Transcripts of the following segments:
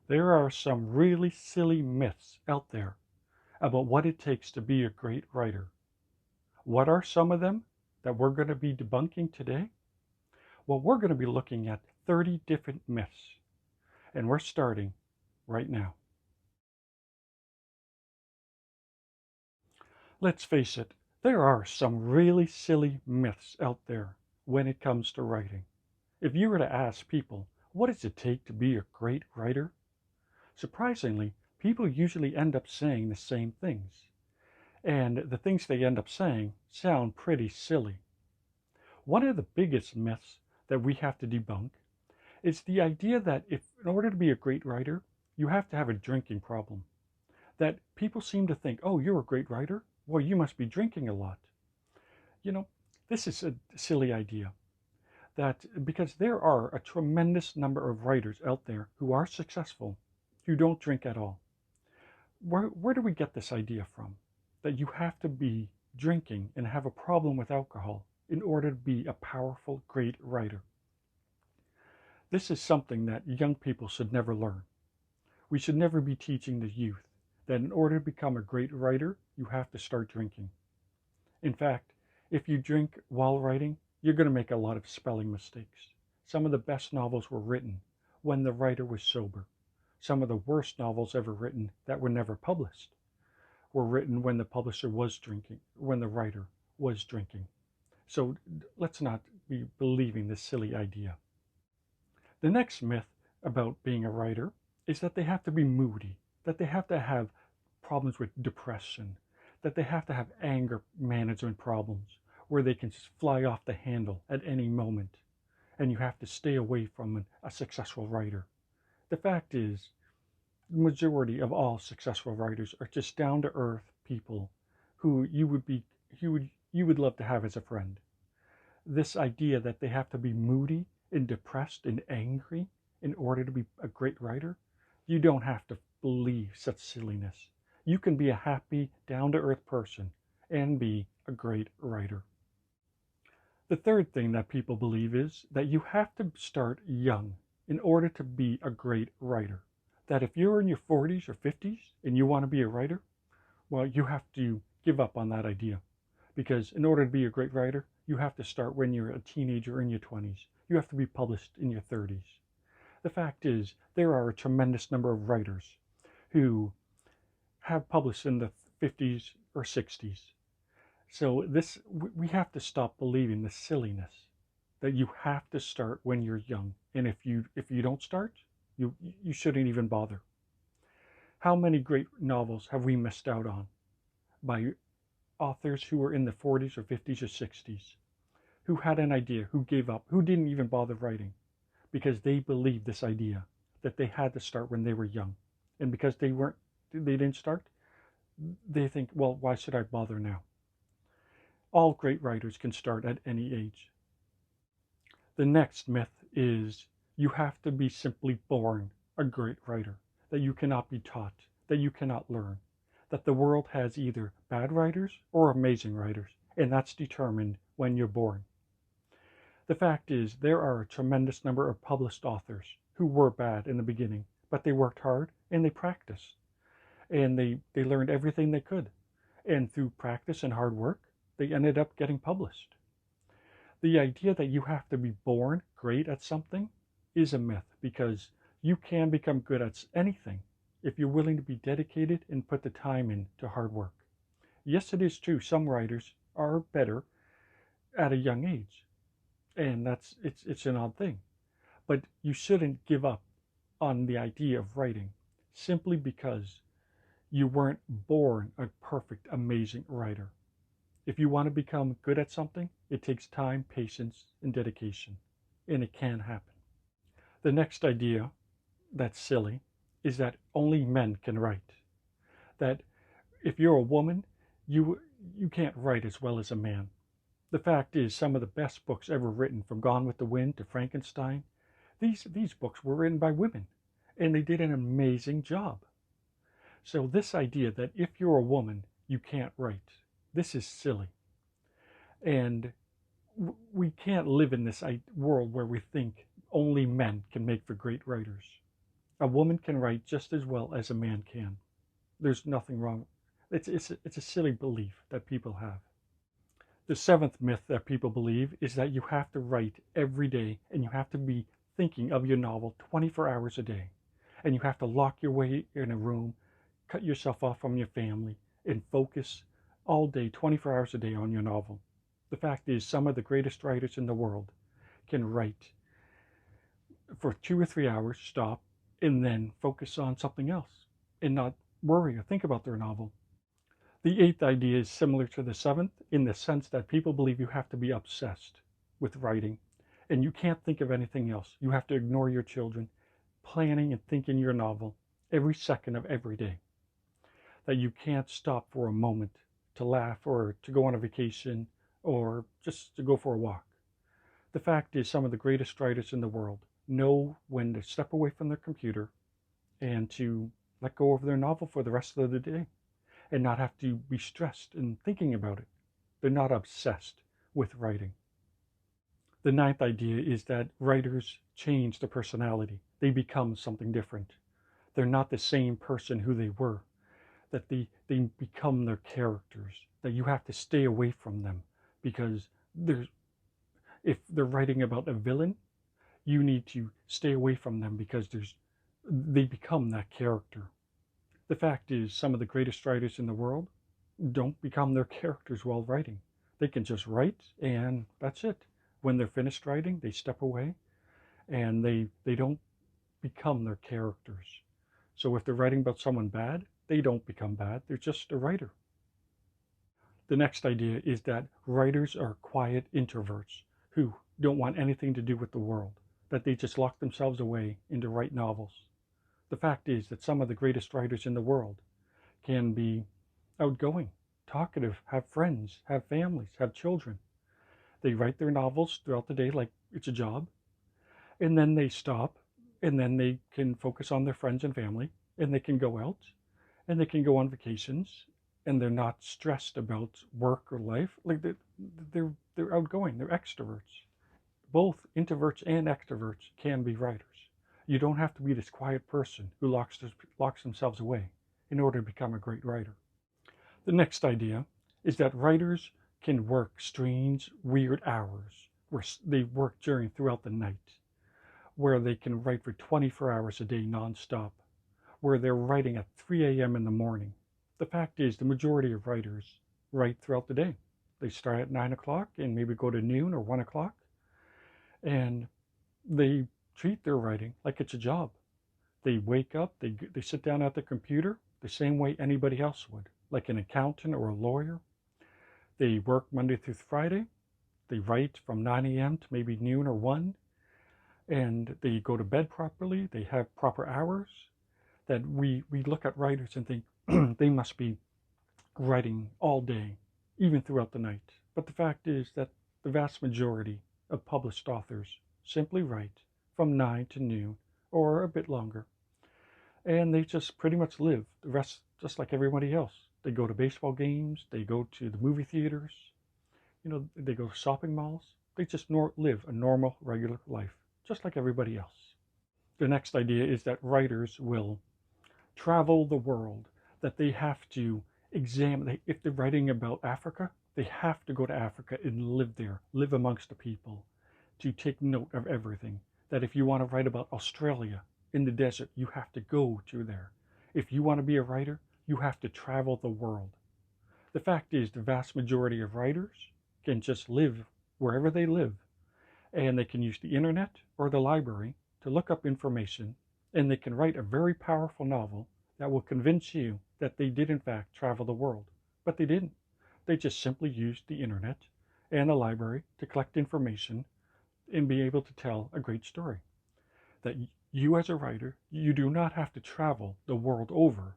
There are some really silly myths out there about what it takes to be a great writer. What are some of them that we're going to be debunking today? Well, we're going to be looking at 30 different myths, and we're starting right now. Let's face it, there are some really silly myths out there when it comes to writing. If you were to ask people, what does it take to be a great writer? Surprisingly, people usually end up saying the same things. And the things they end up saying sound pretty silly. One of the biggest myths that we have to debunk is the idea that if, in order to be a great writer, you have to have a drinking problem. That people seem to think, oh, you're a great writer? Well, you must be drinking a lot. You know, this is a silly idea. That because there are a tremendous number of writers out there who are successful who don't drink at all. Where do we get this idea from? That you have to be drinking and have a problem with alcohol in order to be a powerful, great writer. This is something that young people should never learn. We should never be teaching the youth that in order to become a great writer, you have to start drinking. In fact, if you drink while writing, you're going to make a lot of spelling mistakes. Some of the best novels were written when the writer was sober. Some of the worst novels ever written that were never published were written when the publisher was drinking, when the writer was drinking. So let's not be believing this silly idea. The next myth about being a writer is that they have to be moody, that they have to have problems with depression, that they have to have anger management problems where they can just fly off the handle at any moment, and you have to stay away from a successful writer. The fact is, the majority of all successful writers are just down to earth people who you would love to have as a friend. This idea that they have to be moody and depressed and angry in order to be a great writer, you don't have to believe such silliness. You can be a happy, down to earth person and be a great writer. The third thing that people believe is that you have to start young in order to be a great writer. That if you're in your 40s or 50s and you want to be a writer, well, you have to give up on that idea. Because in order to be a great writer, you have to start when you're a teenager in your 20s. You have to be published in your 30s. The fact is, there are a tremendous number of writers who have published in the 50s or 60s. So we have to stop believing the silliness that you have to start when you're young. And if you don't start, you shouldn't even bother. How many great novels have we missed out on by authors who were in the 40s or 50s or 60s, who had an idea, who gave up, who didn't even bother writing because they believed this idea that they had to start when they were young. And because they didn't start, they think, well, why should I bother now? All great writers can start at any age. The next myth is you have to be simply born a great writer, that you cannot be taught, that you cannot learn, that the world has either bad writers or amazing writers, and that's determined when you're born. The fact is, there are a tremendous number of published authors who were bad in the beginning, but they worked hard and they practiced, and they learned everything they could. And through practice and hard work, they ended up getting published. The idea that you have to be born great at something is a myth because you can become good at anything if you're willing to be dedicated and put the time into hard work. Yes, it is true, some writers are better at a young age, and it's an odd thing. But you shouldn't give up on the idea of writing simply because you weren't born a perfect, amazing writer. If you want to become good at something, it takes time, patience, and dedication, and it can happen. The next idea that's silly is that only men can write. That if you're a woman, you you can't write as well as a man. The fact is, some of the best books ever written, from Gone with the Wind to Frankenstein, these books were written by women, and they did an amazing job. So this idea that if you're a woman, you can't write, this is silly. And we can't live in this world where we think only men can make for great writers. A woman can write just as well as a man can. There's nothing wrong. It's a silly belief that people have. The seventh myth that people believe is that you have to write every day and you have to be thinking of your novel 24 hours a day. And you have to lock your way in a room, cut yourself off from your family, and focus all day, 24 hours a day on your novel. The fact is, some of the greatest writers in the world can write for 2 or 3 hours, stop, and then focus on something else and not worry or think about their novel. The eighth idea is similar to the seventh in the sense that people believe you have to be obsessed with writing and you can't think of anything else. You have to ignore your children, planning and thinking your novel every second of every day. That you can't stop for a moment to laugh or to go on a vacation or just to go for a walk. The fact is, some of the greatest writers in the world know when to step away from their computer and to let go of their novel for the rest of the day and not have to be stressed and thinking about it. They're not obsessed with writing. The ninth idea is that writers change their personality. They become something different. They're not the same person who they were, that they become their characters, that you have to stay away from them because if they're writing about a villain, you need to stay away from them because they become that character. The fact is, some of the greatest writers in the world don't become their characters while writing. They can just write and that's it. When they're finished writing, they step away and they don't become their characters. So if they're writing about someone bad, they don't become bad. They're just a writer. The next idea is that writers are quiet introverts who don't want anything to do with the world, that they just lock themselves away and to write novels. The fact is that some of the greatest writers in the world can be outgoing, talkative, have friends, have families, have children. They write their novels throughout the day like it's a job, and then they stop, and then they can focus on their friends and family, and they can go out, and they can go on vacations, and they're not stressed about work or life. Like they're outgoing, they're extroverts. Both introverts and extroverts can be writers. You don't have to be this quiet person who locks themselves away in order to become a great writer. The next idea is that writers can work strange, weird hours where they work throughout the night, where they can write for 24 hours a day nonstop, where they're writing at 3 a.m. in the morning. The fact is, the majority of writers write throughout the day. They start at 9 o'clock and maybe go to noon or 1 o'clock, and they treat their writing like it's a job. They wake up, they sit down at the computer the same way anybody else would, like an accountant or a lawyer. They work Monday through Friday. They write from 9 a.m. to maybe noon or 1, and they go to bed properly. They have proper hours. That we look at writers and think they must be writing all day, even throughout the night. But the fact is that the vast majority of published authors simply write from 9 to noon or a bit longer. And they just pretty much live the rest just like everybody else. They go to baseball games, they go to the movie theaters, they go to shopping malls. They just live a normal, regular life, just like everybody else. The next idea is that writers will travel the world, that they have to examine. If they're writing about Africa, they have to go to Africa and live there, live amongst the people, to take note of everything. That if you want to write about Australia in the desert, you have to go to there. If you want to be a writer, you have to travel the world. The fact is, the vast majority of writers can just live wherever they live, and they can use the internet or the library to look up information, and they can write a very powerful novel that will convince you that they did in fact travel the world. But they didn't. They just simply used the internet and the library to collect information and be able to tell a great story. That you as a writer, you do not have to travel the world over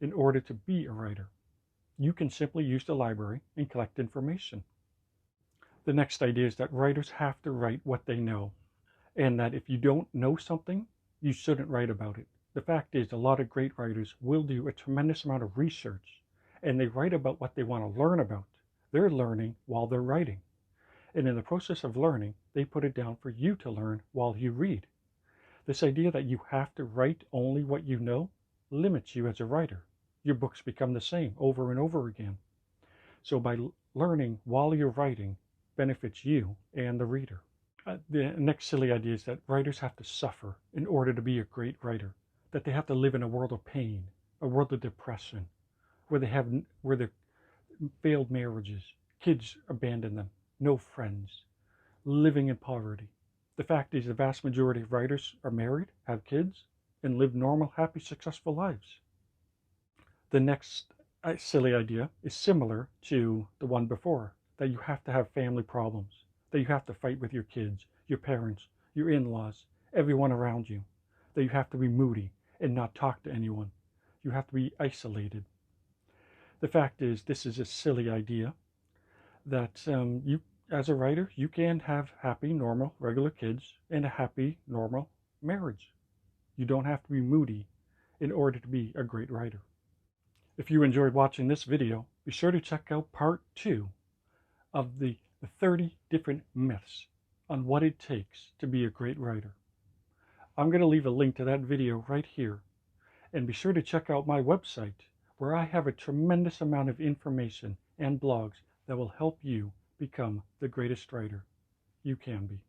in order to be a writer. You can simply use the library and collect information. The next idea is that writers have to write what they know, and that if you don't know something, you shouldn't write about it. The fact is, a lot of great writers will do a tremendous amount of research, and they write about what they want to learn about. They're learning while they're writing. And in the process of learning, they put it down for you to learn while you read. This idea that you have to write only what you know limits you as a writer. Your books become the same over and over again. So by learning while you're writing benefits you and the reader. The next silly idea is that writers have to suffer in order to be a great writer, that they have to live in a world of pain, a world of depression, where they failed marriages, kids abandon them, no friends, living in poverty. The fact is the vast majority of writers are married, have kids, and live normal, happy, successful lives. The next silly idea is similar to the one before, that you have to have family problems, that you have to fight with your kids, your parents, your in-laws, everyone around you, that you have to be moody and not talk to anyone. You have to be isolated. The fact is, this is a silly idea that you, as a writer, you can have happy, normal, regular kids and a happy, normal marriage. You don't have to be moody in order to be a great writer. If you enjoyed watching this video, be sure to check out part 2 of the 30 different myths on what it takes to be a great writer. I'm going to leave a link to that video right here. And be sure to check out my website, where I have a tremendous amount of information and blogs that will help you become the greatest writer you can be.